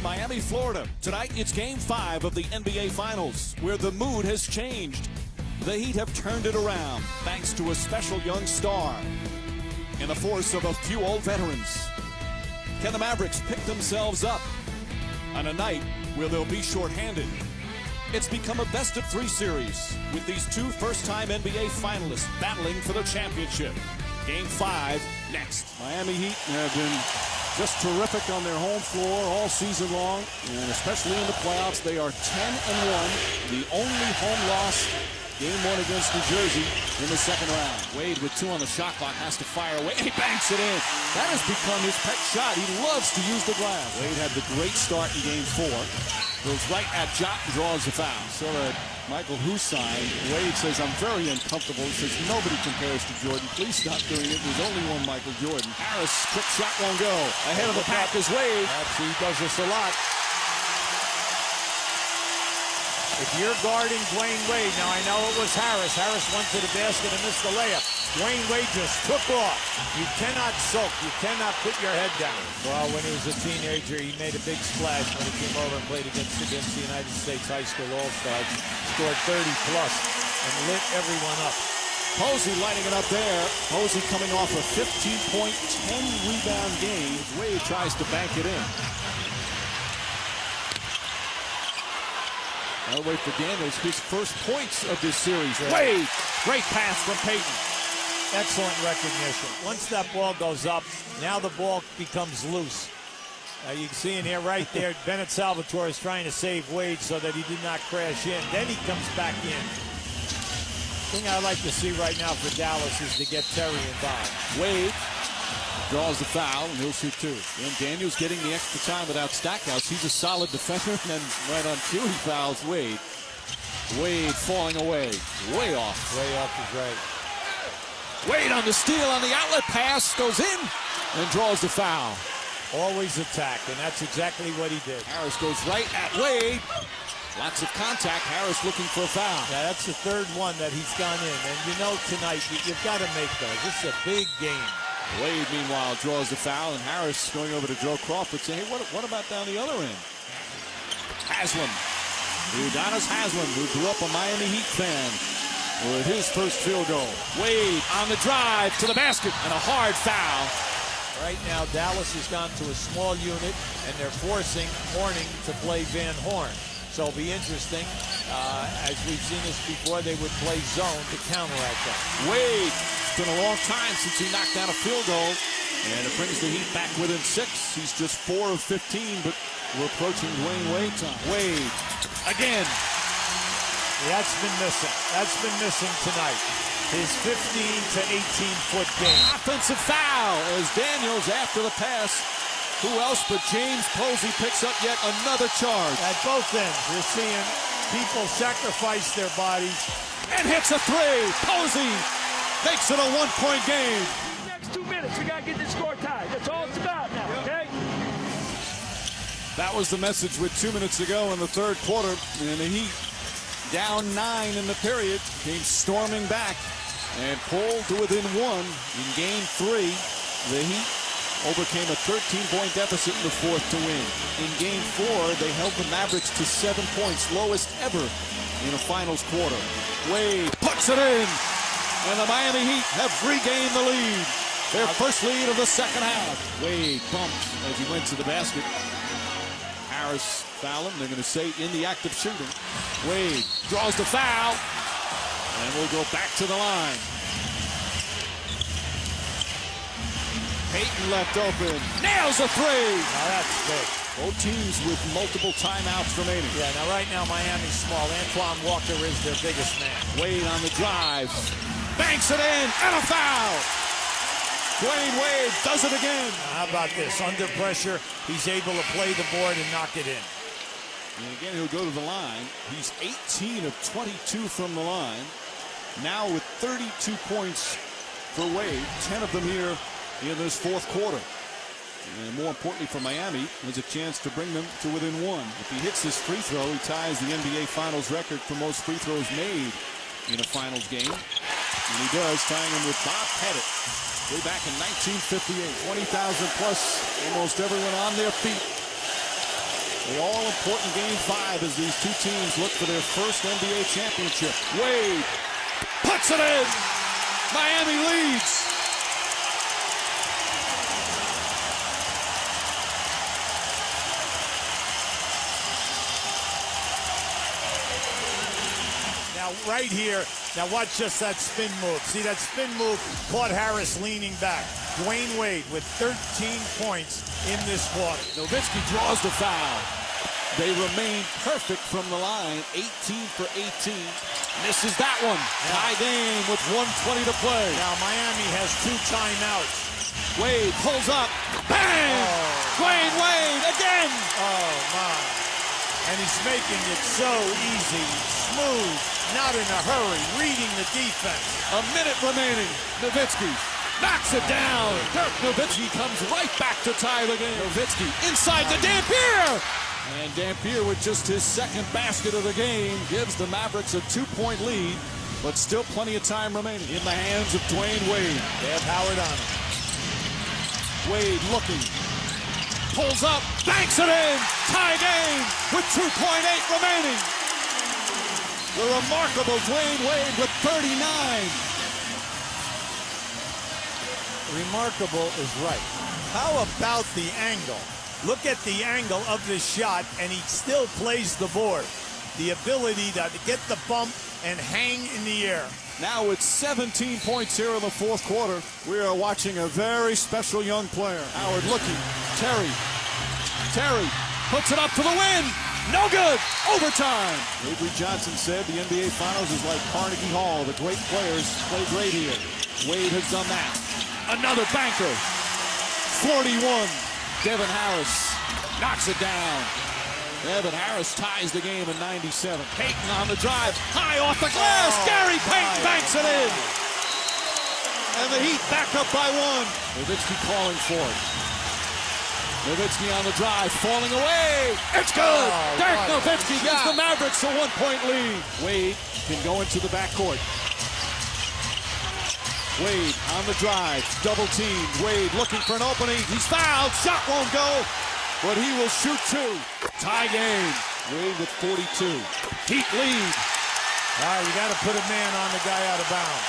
Miami, Florida. Tonight, it's Game 5 of the NBA Finals, where the mood has changed. The Heat have turned it around, thanks to a special young star and the force of a few old veterans. Can the Mavericks pick themselves up on a night where they'll be shorthanded? It's become a best-of-3 series, with these two first-time NBA finalists battling for the championship. Game 5 next. Miami Heat have been just terrific on their home floor all season long, and especially in the playoffs. They are 10-1, the only home loss. Game 1 against New Jersey in the second round. Wade with 2 on the shot clock has to fire away. He banks it in. That has become his pet shot. He loves to use the glass. Wade had the great start in Game 4. Goes right at Jot and draws the foul. So that Michael Hussein, Wade says, I'm very uncomfortable. He says, nobody compares to Jordan. Please stop doing it. There's only one Michael Jordan. Harris, quick shot won't go. Ahead of the pack is Wade. He does this a lot. If you're guarding Dwane Wade, now I know it was Harris. Harris went to the basket and missed the layup. Dwane Wade just took off. You cannot sulk. You cannot put your head down. Well, when he was a teenager, he made a big splash when he came over and played against the United States High School All-Stars. Scored 30-plus and lit everyone up. Posey lighting it up there. Posey coming off a 15-point, 10-rebound game. Wade tries to bank it in. I'll wait for Daniels, his first points of this series. Yeah. Wade, great pass from Payton. Excellent recognition. Once that ball goes up, now the ball becomes loose. You can see in here right there, Bennett Salvatore is trying to save Wade so that he did not crash in. Then he comes back in. The thing I like to see right now for Dallas is to get Terry involved. Wade draws the foul, and he'll shoot 2. And Daniels getting the extra time without Stackhouse. He's a solid defender, and then right on cue, he fouls Wade. Wade falling away. Way off. Way off is right. Wade on the steal on the outlet pass, goes in, and draws the foul. Always attack, and that's exactly what he did. Harris goes right at Wade. Lots of contact. Harris looking for a foul. Yeah, that's the third one that he's gone in. And you know tonight, you've got to make those. This is a big game. Wade, meanwhile, draws the foul, and Harris going over to Joe Crawford saying, hey, what about down the other end? Haslam. Udonis Haslam, who grew up a Miami Heat fan, with his first field goal. Wade on the drive to the basket, and a hard foul. Right now, Dallas has gone to a small unit, and they're forcing Horning to play Van Horn. So it'll be interesting. As we've seen this before, they would play zone to counteract that. Wade. It's been a long time since he knocked down a field goal, and it brings the Heat back within 6. He's just 4 of 15, but we're approaching Dwane Wade time. Wade again. That's been missing. That's been missing tonight. His 15 to 18-foot game. Offensive foul as Daniels after the pass. Who else but James Posey picks up yet another charge. At both ends, you're seeing people sacrifice their bodies. And hits a 3. Posey makes it a 1-point game. Next 2 minutes, we got to get this score tied. That's all it's about now, okay? That was the message with 2 minutes to go in the third quarter. And the Heat, down 9 in the period, came storming back and pulled to within 1 in Game 3. The Heat overcame a 13-point deficit in the fourth to win. In Game 4, they held the Mavericks to 7 points, lowest ever in a finals quarter. Wade puts it in. And the Miami Heat have regained the lead. Their first lead of the second half. Wade bumped as he went to the basket. Harris foul him. They're going to say in the act of shooting. Wade draws the foul. And we'll go back to the line. Payton left open. Nails a 3. Now that's big. Both teams with multiple timeouts remaining. Yeah, now right now Miami's small. Antoine Walker is their biggest man. Wade on the drive. Banks it in, and a foul. Dwane Wade does it again. Now, how about this? Under pressure, he's able to play the board and knock it in. And again, he'll go to the line. He's 18 of 22 from the line. Now with 32 points for Wade, 10 of them here in this fourth quarter. And more importantly for Miami, there's a chance to bring them to within 1. If he hits this free throw, he ties the NBA Finals record for most free throws made in a finals game. And he does, tying him with Bob Pettit way back in 1958. 20,000 plus, almost everyone on their feet. The all-important Game 5 as these two teams look for their first NBA championship. Wade puts it in. Miami leads. Now, right here, now watch just that spin move. See, that spin move caught Harris leaning back. Dwane Wade with 13 points in this quarter. Nowitzki draws the foul. They remain perfect from the line, 18 for 18. Misses that one. Tie game with 1:20 to play. Now, Miami has 2 timeouts. Wade pulls up. Bang! Dwane Wade again! Oh, my. And he's making it so easy, smooth, not in a hurry, reading the defense. A minute remaining. Nowitzki knocks it down. Dirk Nowitzki comes right back to tie the game. Nowitzki inside to Dampier. And Dampier, with just his second basket of the game, gives the Mavericks a 2-point lead, but still plenty of time remaining in the hands of Dwane Wade. They have Howard on him. Wade looking. Pulls up, banks it in. Tie game with 2.8 remaining. The remarkable Dwane Wade with 39. Remarkable is right. How about the angle? Look at the angle of this shot, and he still plays the board. The ability to get the bump and hang in the air. Now it's 17 points here in the fourth quarter. We are watching a very special young player. Howard looking. Terry puts it up for the win. No good. Overtime. Avery Johnson said the NBA Finals is like Carnegie Hall. The great players play great here. Wade has done that. Another banker. 41. Devin Harris knocks it down. Devin Harris ties the game in 97. Payton on the drive. High off the glass. Gary Payton banks it in. And the Heat back up by 1. Nowitzki calling for it. Nowitzki on the drive, falling away. It's good. Dirk Nowitzki gives the Mavericks a 1-point lead. Wade can go into the backcourt. Wade on the drive, double teamed. Wade looking for an opening. He's fouled. Shot won't go, but he will shoot 2. Tie game. Wade with 42. Heat lead. You got to put a man on the guy out of bounds.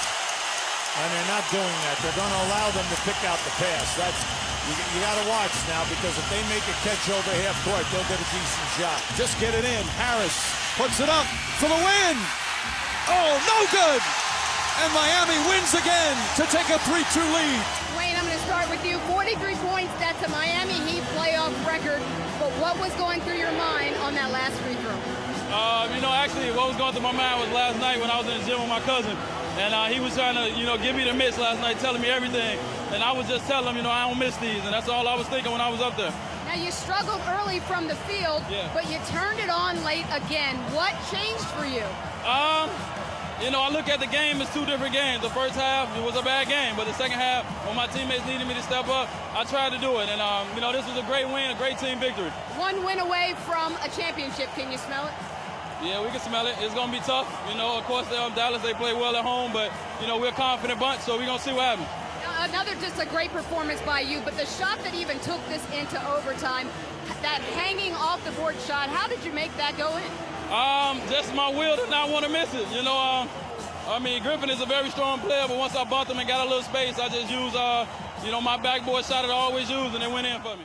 And they're not doing that. They're going to allow them to pick out the pass. You got to watch now, because if they make a catch over half court, they'll get a decent shot. Just get it in. Harris puts it up for the win. Oh, no good. And Miami wins again to take a 3-2 lead. Dwane, I'm going to start with you. 43 points, that's a Miami Heat playoff record. But what was going through your mind on that last free throw? Actually, what was going through my mind was last night when I was in the gym with my cousin. And he was trying to, give me the miss last night, telling me everything. And I was just telling him, I don't miss these. And that's all I was thinking when I was up there. Now, you struggled early from the field, but you turned it on late again. What changed for you? I look at the game as 2 different games. The first half, it was a bad game. But the second half, when my teammates needed me to step up, I tried to do it. And, this was a great win, a great team victory. 1 win away from a championship. Can you smell it? Yeah, we can smell it. It's going to be tough. Of course, Dallas, they play well at home. But, we're a confident bunch, so we're going to see what happens. Another just a great performance by you. But the shot that even took this into overtime, that hanging off the board shot, how did you make that go in? Just my will to not want to miss it. Griffin is a very strong player, but once I bumped him and got a little space, I just used, my backboard shot that I always use, and it went in for me.